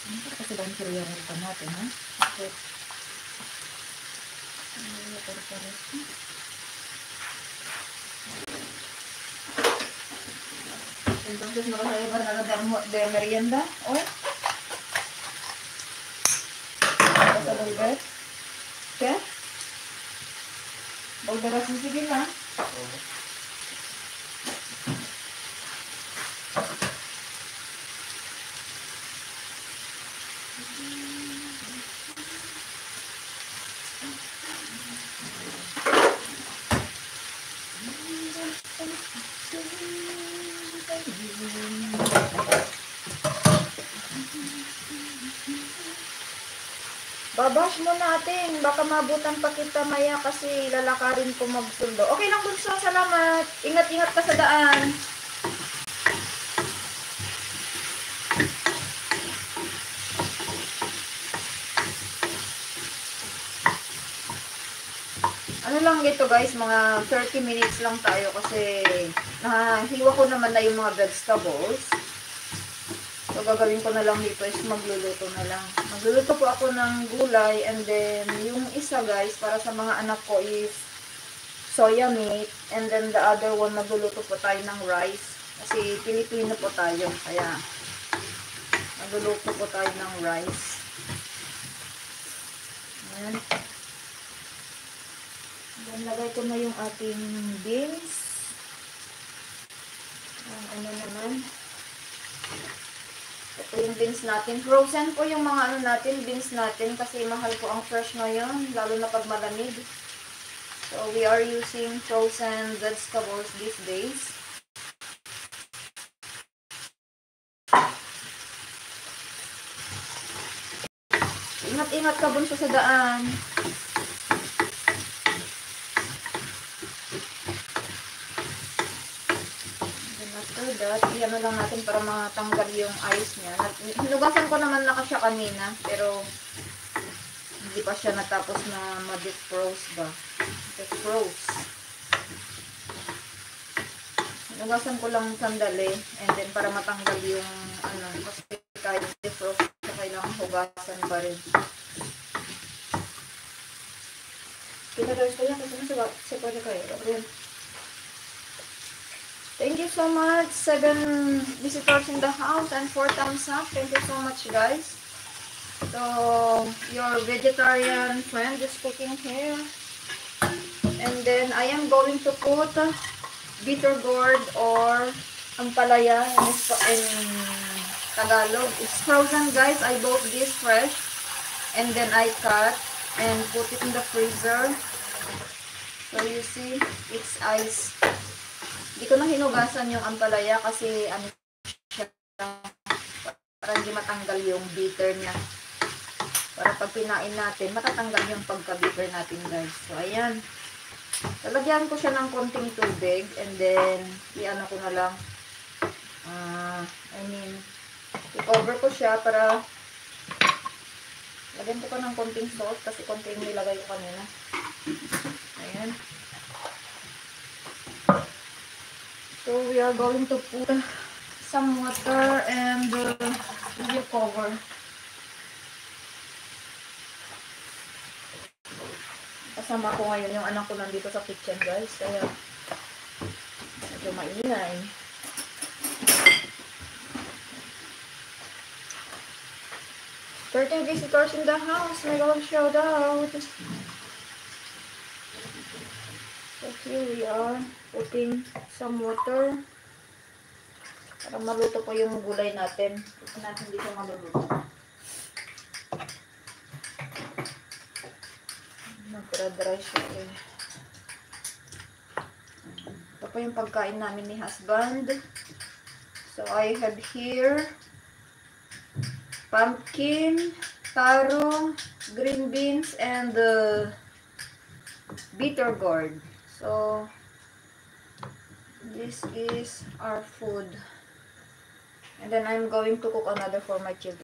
Ano kasi ba ang priority natin, ha? Okay. Entonces, no vas a llevar nada de merienda hoy. ¿Vas a volver? ¿Qué? ¿Volverás enseguida? Babash mo natin. Baka mabutan pa kita maya kasi lalakarin ko magsundo. Okay lang, Bunso. Salamat. Ingat-ingat ka sa daan. Ano lang ito guys, mga 30 minutes lang tayo kasi nahiwa ko naman na yung mga vegetables. So, gagawin ko na lang dito is magluluto na lang. Magluluto po ako ng gulay and then yung isa guys, para sa mga anak ko is soya meat and then the other one magluluto po tayo ng rice. Kasi Pilipino po tayo, kaya magluluto po tayo ng rice. Ayan. Then, lagay ko na yung ating beans. Ano naman. Ito yung beans natin. Frozen po yung mga ano natin, beans natin kasi mahal po ang fresh ngayon, lalo na pag malamig. So, we are using frozen vegetables these days. Ingat-ingat ka Bunso sa daan. After that, iyan lang natin para matanggal yung ice niya. Hinugasan ko naman na siya kanina, pero hindi pa siya natapos na ma-defrost ba. Defrost. Hinugasan ko lang sandali, and then para matanggal yung ano, kasi kahit defrost, kailangan hugasan pa rin. Pinag-ayos ko yan kasi nasa pwede kayo. Thank you so much. 7 visitors in the house and 4 thumbs up. Thank you so much, guys. So, your vegetarian friend is cooking here. And then, I am going to put bitter gourd or ampalaya in Tagalog. It's frozen, guys. I bought this fresh. And then, I cut and put it in the freezer. So, you see, it's ice. Hindi ko na hinugasan yung ampalaya kasi ano siya, para hindi matanggal yung bitter niya. Para pag pinain natin, matatanggal yung pagka-bitter natin, guys. So, ayan. Lalagyan ko siya ng konting tubig and then, i-ano ko na lang. I-cover ko siya para lagyan ko pa ng konting salt kasi konting nilagay ko kanina. Ayan. So, we are going to put some water and you cover. Kasama ko ngayon yung anak ko nandito sa kitchen, guys. Kaya, medyo maingay. Thirteen visitors in the house. May gawang shout out. So, here we are. Putting some water para maluto po yung gulay natin. Ito natin dito maluluto. Magdra-dry siya eh. Ito po yung pagkain namin ni husband. So I have here pumpkin, taro, green beans, and bitter gourd. So this is our food. And then I'm going to cook another for my children.